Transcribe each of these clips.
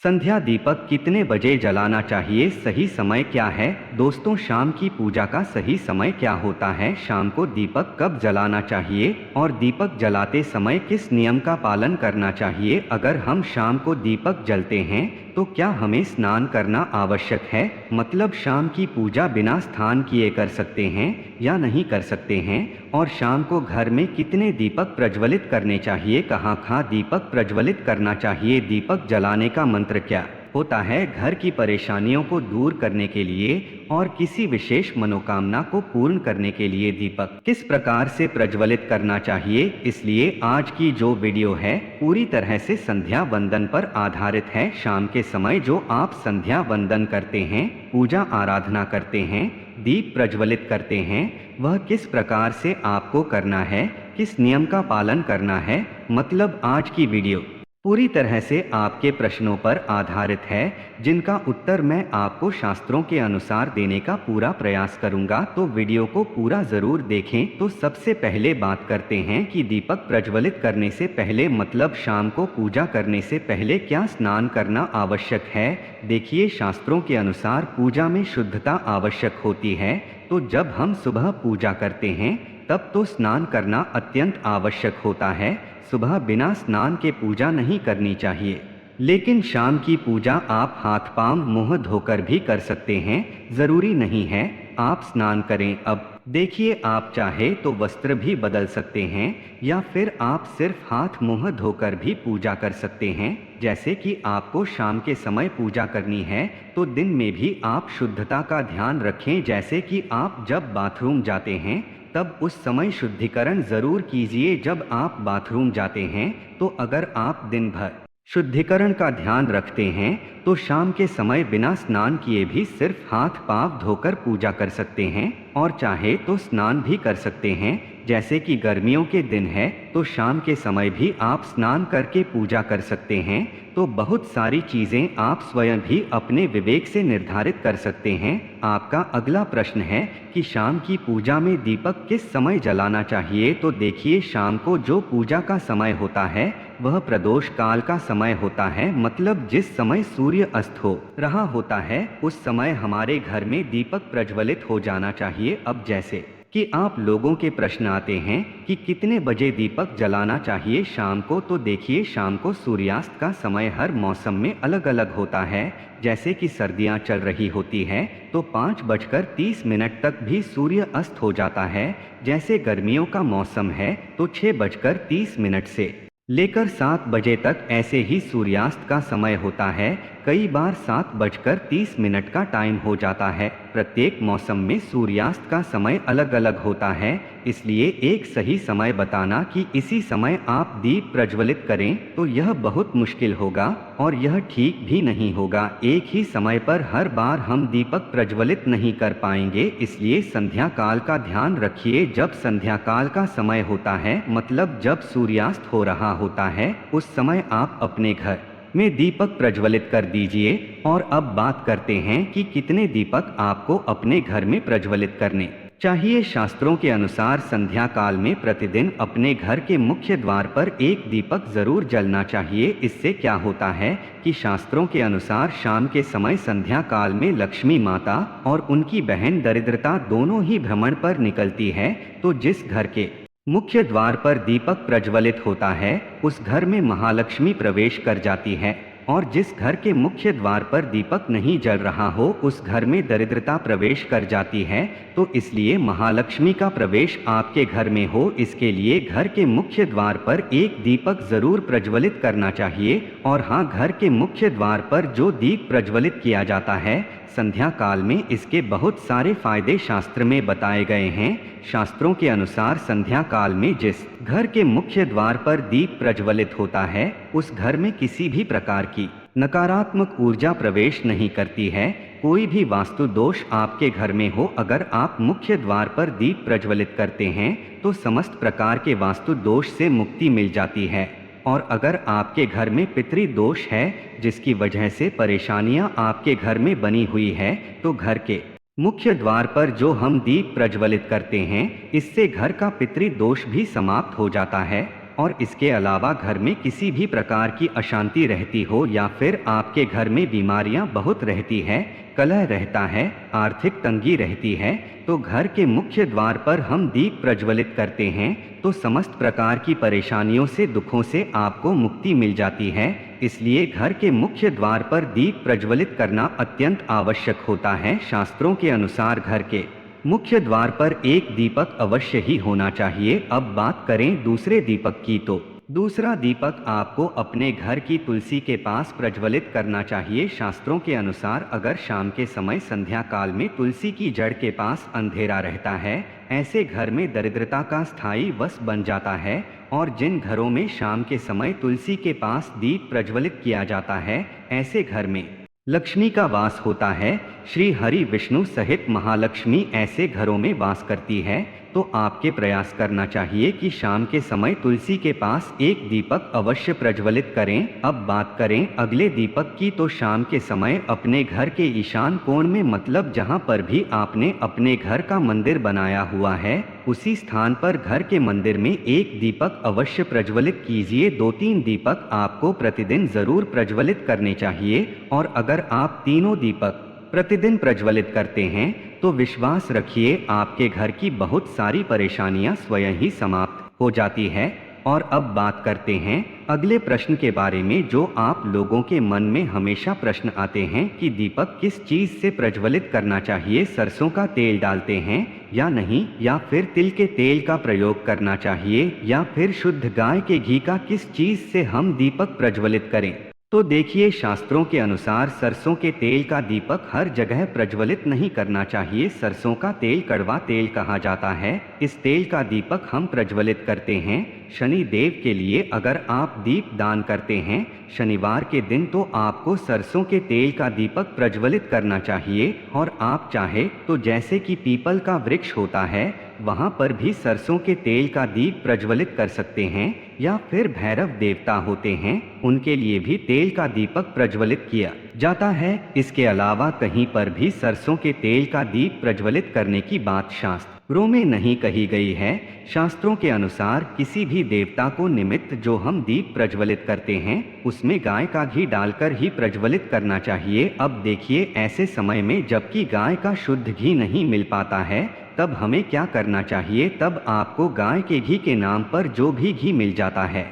संध्या दीपक कितने बजे जलाना चाहिए? सही समय क्या है? दोस्तों, शाम की पूजा का सही समय क्या होता है? शाम को दीपक कब जलाना चाहिए और दीपक जलाते समय किस नियम का पालन करना चाहिए? अगर हम शाम को दीपक जलते हैं तो क्या हमें स्नान करना आवश्यक है? मतलब शाम की पूजा बिना स्नान किए कर सकते हैं या नहीं कर सकते हैं? और शाम को घर में कितने दीपक प्रज्वलित करने चाहिए? कहाँ दीपक प्रज्वलित करना चाहिए? दीपक जलाने का मंत्र क्या होता है? घर की परेशानियों को दूर करने के लिए और किसी विशेष मनोकामना को पूर्ण करने के लिए दीपक किस प्रकार से प्रज्वलित करना चाहिए? इसलिए आज की जो वीडियो है पूरी तरह से संध्या वंदन पर आधारित है। शाम के समय जो आप संध्या वंदन करते हैं, पूजा आराधना करते हैं, दीप प्रज्वलित करते हैं, वह किस प्रकार से आपको करना है, किस नियम का पालन करना है। मतलब आज की वीडियो पूरी तरह से आपके प्रश्नों पर आधारित है, जिनका उत्तर मैं आपको शास्त्रों के अनुसार देने का पूरा प्रयास करूंगा। तो वीडियो को पूरा ज़रूर देखें। तो सबसे पहले बात करते हैं कि दीपक प्रज्वलित करने से पहले, मतलब शाम को पूजा करने से पहले क्या स्नान करना आवश्यक है। देखिए, शास्त्रों के अनुसार पूजा में शुद्धता आवश्यक होती है। तो जब हम सुबह पूजा करते हैं तब तो स्नान करना अत्यंत आवश्यक होता है। सुबह बिना स्नान के पूजा नहीं करनी चाहिए। लेकिन शाम की पूजा आप हाथ पांव मुंह धोकर भी कर सकते हैं, ज़रूरी नहीं है आप स्नान करें। अब देखिए, आप चाहे तो वस्त्र भी बदल सकते हैं या फिर आप सिर्फ हाथ मुंह धोकर भी पूजा कर सकते हैं। जैसे कि आपको शाम के समय पूजा करनी है तो दिन में भी आप शुद्धता का ध्यान रखें। जैसे कि आप जब बाथरूम जाते हैं तब उस समय शुद्धिकरण ज़रूर कीजिए। जब आप बाथरूम जाते हैं तो अगर आप दिन भर शुद्धिकरण का ध्यान रखते हैं तो शाम के समय बिना स्नान किए भी सिर्फ हाथ पांव धोकर पूजा कर सकते हैं और चाहे तो स्नान भी कर सकते हैं। जैसे कि गर्मियों के दिन है तो शाम के समय भी आप स्नान करके पूजा कर सकते हैं। तो बहुत सारी चीज़ें आप स्वयं भी अपने विवेक से निर्धारित कर सकते हैं। आपका अगला प्रश्न है कि शाम की पूजा में दीपक किस समय जलाना चाहिए। तो देखिए, शाम को जो पूजा का समय होता है वह प्रदोष काल का समय होता है। मतलब जिस समय सूर्य अस्त हो रहा होता है उस समय हमारे घर में दीपक प्रज्वलित हो जाना चाहिए। अब जैसे कि आप लोगों के प्रश्न आते हैं कि कितने बजे दीपक जलाना चाहिए शाम को। तो देखिए, शाम को सूर्यास्त का समय हर मौसम में अलग अलग होता है। जैसे कि सर्दियां चल रही होती है तो 5:30 तक भी सूर्य अस्त हो जाता है। जैसे गर्मियों का मौसम है तो 6:30 से लेकर 7 बजे तक ऐसे ही सूर्यास्त का समय होता है। कई बार 7:30 का टाइम हो जाता है। प्रत्येक मौसम में सूर्यास्त का समय अलग अलग होता है, इसलिए एक सही समय बताना कि इसी समय आप दीप प्रज्वलित करें तो यह बहुत मुश्किल होगा और यह ठीक भी नहीं होगा। एक ही समय पर हर बार हम दीपक प्रज्वलित नहीं कर पाएंगे, इसलिए संध्या काल का ध्यान रखिए। जब संध्या काल का समय होता है, मतलब जब सूर्यास्त हो रहा होता है, उस समय आप अपने घर में दीपक प्रज्वलित कर दीजिए। और अब बात करते हैं कि कितने दीपक आपको अपने घर में प्रज्वलित करने चाहिए। शास्त्रों के अनुसार संध्या काल में प्रतिदिन अपने घर के मुख्य द्वार पर एक दीपक जरूर जलना चाहिए। इससे क्या होता है कि शास्त्रों के अनुसार शाम के समय संध्या काल में लक्ष्मी माता और उनकी बहन दरिद्रता दोनों ही भ्रमण पर निकलती है। तो जिस घर के मुख्य द्वार पर दीपक प्रज्वलित होता है उस घर में महालक्ष्मी प्रवेश कर जाती है, और जिस घर के मुख्य द्वार पर दीपक नहीं जल रहा हो उस घर में दरिद्रता प्रवेश कर जाती है। तो इसलिए महालक्ष्मी का प्रवेश आपके घर में हो, इसके लिए घर के मुख्य द्वार पर एक दीपक जरूर प्रज्वलित करना चाहिए। और हाँ, घर के मुख्य द्वार पर जो दीप प्रज्वलित किया जाता है संध्या काल में, इसके बहुत सारे फायदे शास्त्र में बताए गए हैं। शास्त्रों के अनुसार संध्या काल में जिस घर के मुख्य द्वार पर दीप प्रज्वलित होता है उस घर में किसी भी प्रकार की नकारात्मक ऊर्जा प्रवेश नहीं करती है। कोई भी वास्तु दोष आपके घर में हो, अगर आप मुख्य द्वार पर दीप प्रज्वलित करते हैं तो समस्त प्रकार के वास्तु दोष से मुक्ति मिल जाती है। और अगर आपके घर में पितृ दोष है जिसकी वजह से परेशानियां आपके घर में बनी हुई है, तो घर के मुख्य द्वार पर जो हम दीप प्रज्वलित करते हैं इससे घर का पितृ दोष भी समाप्त हो जाता है। और इसके अलावा घर में किसी भी प्रकार की अशांति रहती हो या फिर आपके घर में बीमारियां बहुत रहती है, कलह रहता है, आर्थिक तंगी रहती है, तो घर के मुख्य द्वार पर हम दीप प्रज्वलित करते हैं तो समस्त प्रकार की परेशानियों से, दुखों से आपको मुक्ति मिल जाती है। इसलिए घर के मुख्य द्वार पर दीप प्रज्वलित करना अत्यंत आवश्यक होता है। शास्त्रों के अनुसार घर के मुख्य द्वार पर एक दीपक अवश्य ही होना चाहिए। अब बात करें दूसरे दीपक की, तो दूसरा दीपक आपको अपने घर की तुलसी के पास प्रज्वलित करना चाहिए। शास्त्रों के अनुसार अगर शाम के समय संध्या काल में तुलसी की जड़ के पास अंधेरा रहता है, ऐसे घर में दरिद्रता का स्थायी वश बन जाता है। और जिन घरों में शाम के समय तुलसी के पास दीप प्रज्वलित किया जाता है, ऐसे घर में लक्ष्मी का वास होता है। श्री हरि विष्णु सहित महालक्ष्मी ऐसे घरों में वास करती है। तो आपके प्रयास करना चाहिए कि शाम के समय तुलसी के पास एक दीपक अवश्य प्रज्वलित करें। अब बात करें अगले दीपक की, तो शाम के समय अपने घर के ईशान कोण में, मतलब जहां पर भी आपने अपने घर का मंदिर बनाया हुआ है, उसी स्थान पर घर के मंदिर में एक दीपक अवश्य प्रज्वलित कीजिए। 2-3 दीपक आपको प्रतिदिन जरूर प्रज्वलित करने चाहिए। और अगर आप तीनों दीपक प्रतिदिन प्रज्वलित करते हैं तो विश्वास रखिए आपके घर की बहुत सारी परेशानियां स्वयं ही समाप्त हो जाती है। और अब बात करते हैं अगले प्रश्न के बारे में, जो आप लोगों के मन में हमेशा प्रश्न आते हैं कि दीपक किस चीज से प्रज्वलित करना चाहिए, सरसों का तेल डालते हैं या नहीं, या फिर तिल के तेल का प्रयोग करना चाहिए, या फिर शुद्ध गाय के घी का, किस चीज से हम दीपक प्रज्वलित करें। तो देखिए, शास्त्रों के अनुसार सरसों के तेल का दीपक हर जगह प्रज्वलित नहीं करना चाहिए। सरसों का तेल कड़वा तेल कहा जाता है। इस तेल का दीपक हम प्रज्वलित करते हैं शनि देव के लिए। अगर आप दीप दान करते हैं शनिवार के दिन, तो आपको सरसों के तेल का दीपक प्रज्वलित करना चाहिए। और आप चाहे तो जैसे कि पीपल का वृक्ष होता है, वहां पर भी सरसों के तेल का दीप प्रज्वलित कर सकते हैं। या फिर भैरव देवता होते हैं, उनके लिए भी तेल का दीपक प्रज्वलित किया जाता है। इसके अलावा कहीं पर भी सरसों के तेल का दीप प्रज्वलित करने की बात शास्त्रों में नहीं कही गई है। शास्त्रों के अनुसार किसी भी देवता को निमित्त जो हम दीप प्रज्वलित करते हैं, उसमें गाय का घी डालकर ही प्रज्वलित करना चाहिए। अब देखिए, ऐसे समय में जबकि गाय का शुद्ध घी नहीं मिल पाता है, तब हमें क्या करना चाहिए। तब आपको गाय के घी के नाम पर जो भी घी मिल जाता है,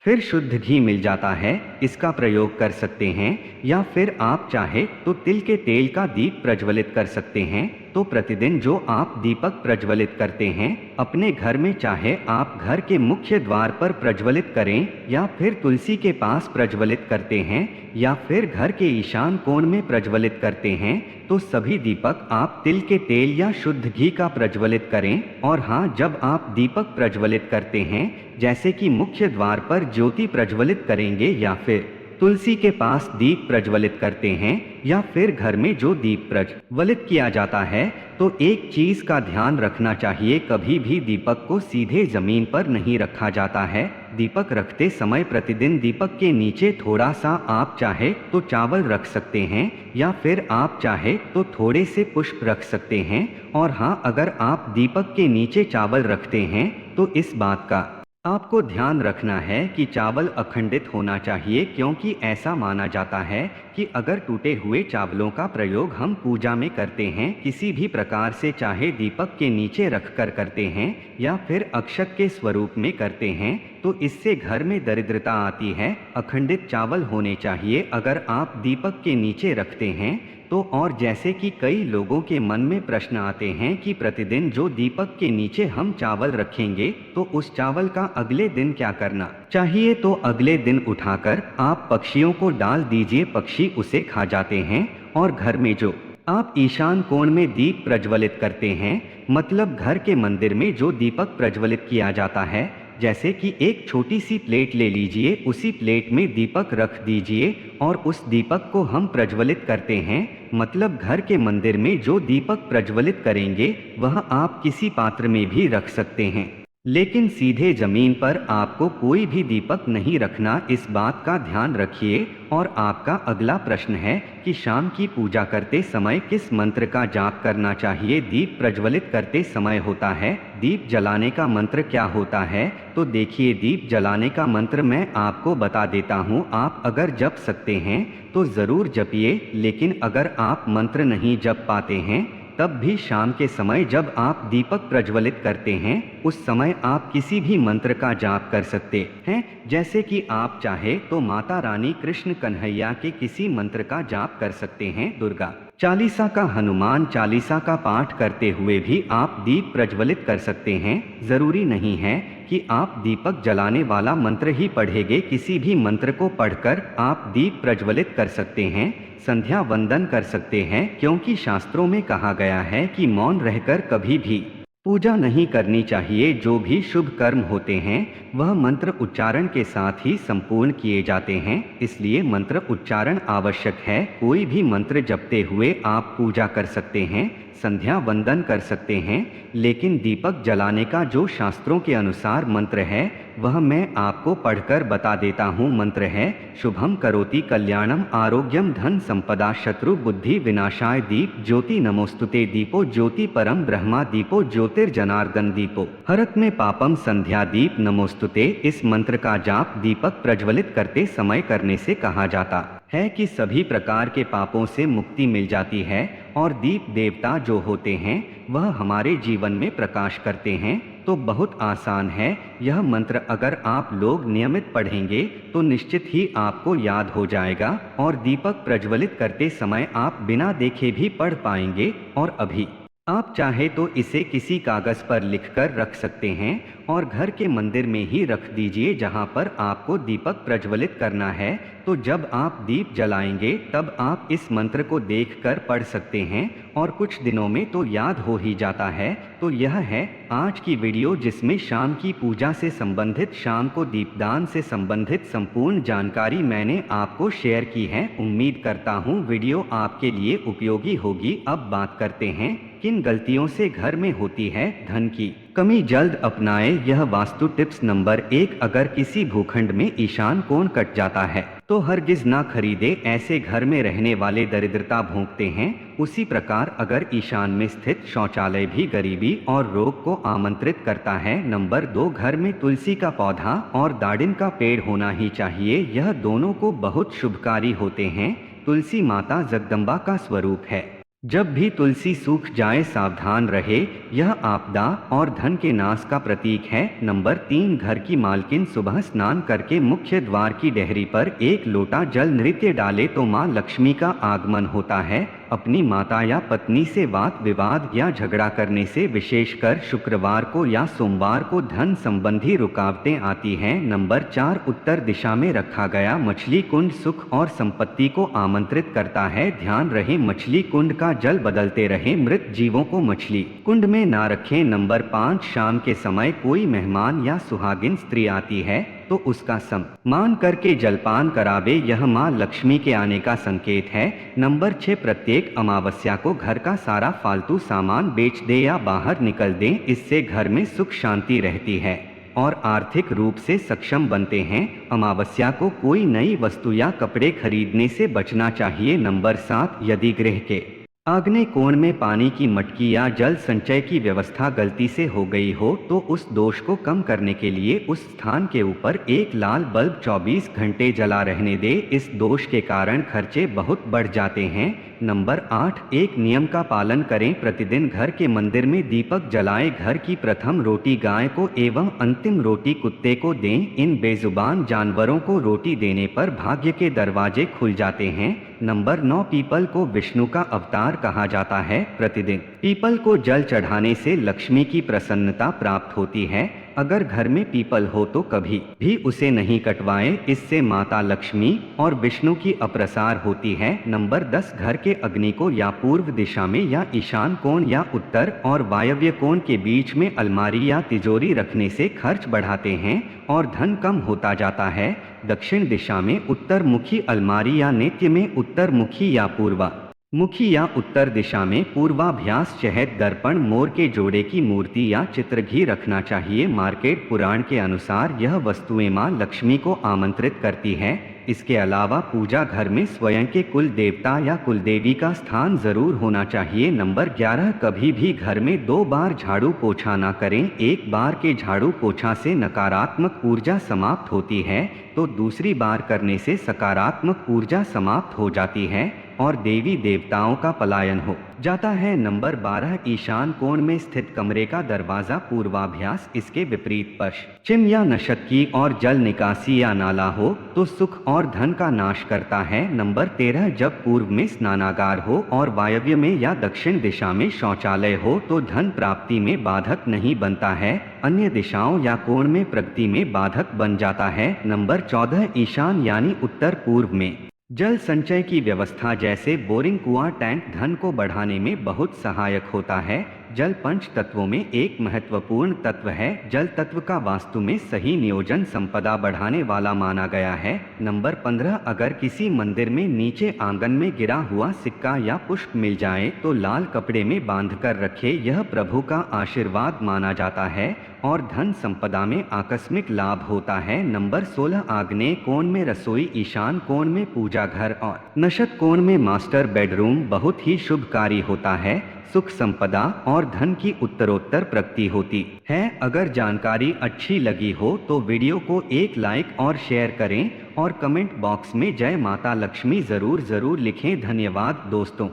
फिर शुद्ध घी मिल जाता है, इसका प्रयोग कर सकते हैं। या फिर आप चाहे तो तिल के तेल का दीप प्रज्वलित कर सकते हैं। तो प्रतिदिन जो आप दीपक प्रज्वलित करते हैं अपने घर में, चाहे आप घर के मुख्य द्वार पर प्रज्वलित करें, या फिर तुलसी के पास प्रज्वलित करते हैं, या फिर घर के ईशान कोण में प्रज्वलित करते हैं, तो सभी दीपक आप तिल के तेल या शुद्ध घी का प्रज्वलित करें। और हाँ, जब आप दीपक प्रज्वलित करते हैं, जैसे कि मुख्य द्वार पर ज्योति प्रज्वलित करेंगे, या फिर तुलसी के पास दीप प्रज्वलित करते हैं, या फिर घर में जो दीप प्रज्वलित किया जाता है, तो एक चीज का ध्यान रखना चाहिए, कभी भी दीपक को सीधे जमीन पर नहीं रखा जाता है। दीपक रखते समय प्रतिदिन दीपक के नीचे थोड़ा सा आप चाहे तो चावल रख सकते हैं, या फिर आप चाहे तो थोड़े से पुष्प रख सकते हैं। और हाँ, अगर आप दीपक के नीचे चावल रखते हैं तो इस बात का आपको ध्यान रखना है कि चावल अखंडित होना चाहिए, क्योंकि ऐसा माना जाता है कि अगर टूटे हुए चावलों का प्रयोग हम पूजा में करते हैं, किसी भी प्रकार से, चाहे दीपक के नीचे रखकर करते हैं या फिर अक्षत के स्वरूप में करते हैं, तो इससे घर में दरिद्रता आती है। अखंडित चावल होने चाहिए अगर आप दीपक के नीचे रखते हैं तो। और जैसे कि कई लोगों के मन में प्रश्न आते हैं कि प्रतिदिन जो दीपक के नीचे हम चावल रखेंगे, तो उस चावल का अगले दिन क्या करना चाहिए। तो अगले दिन उठाकर आप पक्षियों को डाल दीजिए, पक्षी उसे खा जाते हैं। और घर में जो आप ईशान कोण में दीप प्रज्वलित करते हैं, मतलब घर के मंदिर में जो दीपक प्रज्वलित किया जाता है, जैसे कि एक छोटी सी प्लेट ले लीजिए, उसी प्लेट में दीपक रख दीजिए और उस दीपक को हम प्रज्वलित करते हैं। मतलब घर के मंदिर में जो दीपक प्रज्वलित करेंगे वह आप किसी पात्र में भी रख सकते हैं। लेकिन सीधे जमीन पर आपको कोई भी दीपक नहीं रखना, इस बात का ध्यान रखिए। और आपका अगला प्रश्न है कि शाम की पूजा करते समय किस मंत्र का जाप करना चाहिए। दीप प्रज्वलित करते समय होता है। दीप जलाने का मंत्र क्या होता है? तो देखिए, दीप जलाने का मंत्र मैं आपको बता देता हूँ। आप अगर जप सकते हैं तो ज़रूर जपिए, लेकिन अगर आप मंत्र नहीं जप पाते हैं तब भी शाम के समय जब आप दीपक प्रज्वलित करते हैं उस समय आप किसी भी मंत्र का जाप कर सकते हैं। जैसे कि आप चाहे तो माता रानी कृष्ण कन्हैया के किसी मंत्र का जाप कर सकते हैं। दुर्गा चालीसा का, हनुमान चालीसा का पाठ करते हुए भी आप दीप प्रज्वलित कर सकते हैं। जरूरी नहीं है कि आप दीपक जलाने वाला मंत्र ही पढ़ेंगे, किसी भी मंत्र को पढ़कर आप दीप प्रज्वलित कर सकते हैं। संध्या वंदन कर सकते हैं, क्योंकि शास्त्रों में कहा गया है कि मौन रहकर कभी भी पूजा नहीं करनी चाहिए। जो भी शुभ कर्म होते हैं वह मंत्र उच्चारण के साथ ही संपूर्ण किए जाते हैं, इसलिए मंत्र उच्चारण आवश्यक है। कोई भी मंत्र जपते हुए आप पूजा कर सकते हैं, संध्या वंदन कर सकते हैं, लेकिन दीपक जलाने का जो शास्त्रों के अनुसार मंत्र है वह मैं आपको पढ़कर बता देता हूँ। मंत्र है शुभम करोति कल्याणम आरोग्यम धन संपदा शत्रु बुद्धि विनाशाय दीप ज्योति नमोस्तुते दीपो ज्योति परम ब्रह्मा दीपो ज्योतिर्जनार्दन दीपो हरत में पापम संध्या दीप नमोस्तुते। इस मंत्र का जाप दीपक प्रज्वलित करते समय करने से कहा जाता है कि सभी प्रकार के पापों से मुक्ति मिल जाती है और दीप देवता जो होते हैं वह हमारे जीवन में प्रकाश करते हैं। तो बहुत आसान है यह मंत्र, अगर आप लोग नियमित पढ़ेंगे तो निश्चित ही आपको याद हो जाएगा और दीपक प्रज्वलित करते समय आप बिना देखे भी पढ़ पाएंगे। और अभी आप चाहे तो इसे किसी कागज पर लिखकर रख सकते हैं और घर के मंदिर में ही रख दीजिए जहां पर आपको दीपक प्रज्वलित करना है। तो जब आप दीप जलाएंगे तब आप इस मंत्र को देखकर पढ़ सकते हैं और कुछ दिनों में तो याद हो ही जाता है। तो यह है आज की वीडियो, जिसमें शाम की पूजा से संबंधित, शाम को दीपदान से संबंधित संपूर्ण जानकारी मैंने आपको शेयर की है। उम्मीद करता हूँ वीडियो आपके लिए उपयोगी होगी। अब बात करते हैं किन गलतियों से घर में होती है धन की कमी। जल्द अपनाएं यह वास्तु टिप्स। नंबर 1, अगर किसी भूखंड में ईशान कोण कट जाता है तो हरगिज ना खरीदे, ऐसे घर में रहने वाले दरिद्रता भोंकते हैं। उसी प्रकार अगर ईशान में स्थित शौचालय भी गरीबी और रोग को आमंत्रित करता है। नंबर 2, घर में तुलसी का पौधा और दाड़िम का पेड़ होना ही चाहिए, यह दोनों को बहुत शुभकारी होते हैं। तुलसी माता जगदम्बा का स्वरूप है। जब भी तुलसी सूख जाए सावधान रहे, यह आपदा और धन के नाश का प्रतीक है। नंबर 3, घर की मालकिन सुबह स्नान करके मुख्य द्वार की डेहरी पर एक लोटा जल नृत्य डाले तो मां लक्ष्मी का आगमन होता है। अपनी माता या पत्नी से वाद विवाद या झगड़ा करने से विशेषकर शुक्रवार को या सोमवार को धन संबंधी रुकावटें आती हैं। नंबर 4, उत्तर दिशा में रखा गया मछली कुंड सुख और संपत्ति को आमंत्रित करता है। ध्यान रहे मछली कुंड का जल बदलते रहे, मृत जीवों को मछली कुंड में ना रखें। नंबर 5, शाम के समय कोई मेहमान या सुहागिन स्त्री आती है तो उसका सम्मान करके जलपान करावे, यह मां लक्ष्मी के आने का संकेत है। नंबर 6, प्रत्येक अमावस्या को घर का सारा फालतू सामान बेच दे या बाहर निकल दें, इससे घर में सुख शांति रहती है और आर्थिक रूप से सक्षम बनते हैं। अमावस्या को कोई नई वस्तु या कपड़े खरीदने से बचना चाहिए। नंबर 7, यदि गृह के आग्नेय कोण में पानी की मटकी या जल संचय की व्यवस्था गलती से हो गई हो तो उस दोष को कम करने के लिए उस स्थान के ऊपर एक लाल बल्ब 24 घंटे जला रहने दे। इस दोष के कारण खर्चे बहुत बढ़ जाते हैं। नंबर 8, एक नियम का पालन करें, प्रतिदिन घर के मंदिर में दीपक जलाएं। घर की प्रथम रोटी गाय को एवं अंतिम रोटी कुत्ते को दें। इन बेजुबान जानवरों को रोटी देने पर भाग्य के दरवाजे खुल जाते हैं। नंबर 9, पीपल को विष्णु का अवतार कहा जाता है। प्रतिदिन पीपल को जल चढ़ाने से लक्ष्मी की प्रसन्नता प्राप्त होती है। अगर घर में पीपल हो तो कभी भी उसे नहीं कटवाएं, इससे माता लक्ष्मी और विष्णु की अप्रसार होती है। नंबर 10, घर के अग्नि को या पूर्व दिशा में या ईशान कोण या उत्तर और वायव्य कोण के बीच में अलमारी या तिजोरी रखने से खर्च बढ़ाते हैं और धन कम होता जाता है। दक्षिण दिशा में उत्तर मुखी अलमारी या नेत्य में उत्तर मुखी या पूर्वा मुखी या उत्तर दिशा में पूर्वाभ्यास चहत दर्पण मोर के जोड़े की मूर्ति या चित्र घी रखना चाहिए। मार्केट पुराण के अनुसार यह वस्तुएं मां लक्ष्मी को आमंत्रित करती है। इसके अलावा पूजा घर में स्वयं के कुल देवता या कुल देवी का स्थान जरूर होना चाहिए। नंबर 11, कभी भी घर में 2 बार झाड़ू पोछा ना करें। एक बार के झाड़ू पोछा से नकारात्मक ऊर्जा समाप्त होती है, तो दूसरी बार करने से सकारात्मक ऊर्जा समाप्त हो जाती है और देवी देवताओं का पलायन हो जाता है। नंबर 12, ईशान कोण में स्थित कमरे का दरवाजा पूर्वाभ्यास इसके विपरीत पश्चिम या नशक्की और जल निकासी या नाला हो तो सुख और धन का नाश करता है। नंबर 13, जब पूर्व में स्नानागार हो और वायव्य में या दक्षिण दिशा में शौचालय हो तो धन प्राप्ति में बाधक नहीं बनता है, अन्य दिशाओं या कोण में प्रगति में बाधक बन जाता है। नंबर 14, ईशान यानी उत्तर पूर्व में जल संचय की व्यवस्था जैसे बोरिंग, कुआं, टैंक धन को बढ़ाने में बहुत सहायक होता है। जल पंच तत्वों में एक महत्वपूर्ण तत्व है। जल तत्व का वास्तु में सही नियोजन संपदा बढ़ाने वाला माना गया है। नंबर 15, अगर किसी मंदिर में नीचे आंगन में गिरा हुआ सिक्का या पुष्प मिल जाए तो लाल कपड़े में बांधकर रखे। यह प्रभु का आशीर्वाद माना जाता है और धन संपदा में आकस्मिक लाभ होता है। नंबर 16, आग्नेय कोण में रसोई, ईशान कोण में पूजा घर और नशत कोण में मास्टर बेडरूम बहुत ही शुभकारी होता है। सुख संपदा और धन की उत्तरोत्तर प्रगति होती है। अगर जानकारी अच्छी लगी हो तो वीडियो को एक लाइक और शेयर करें और कमेंट बॉक्स में जय माता लक्ष्मी जरूर लिखें। धन्यवाद दोस्तों।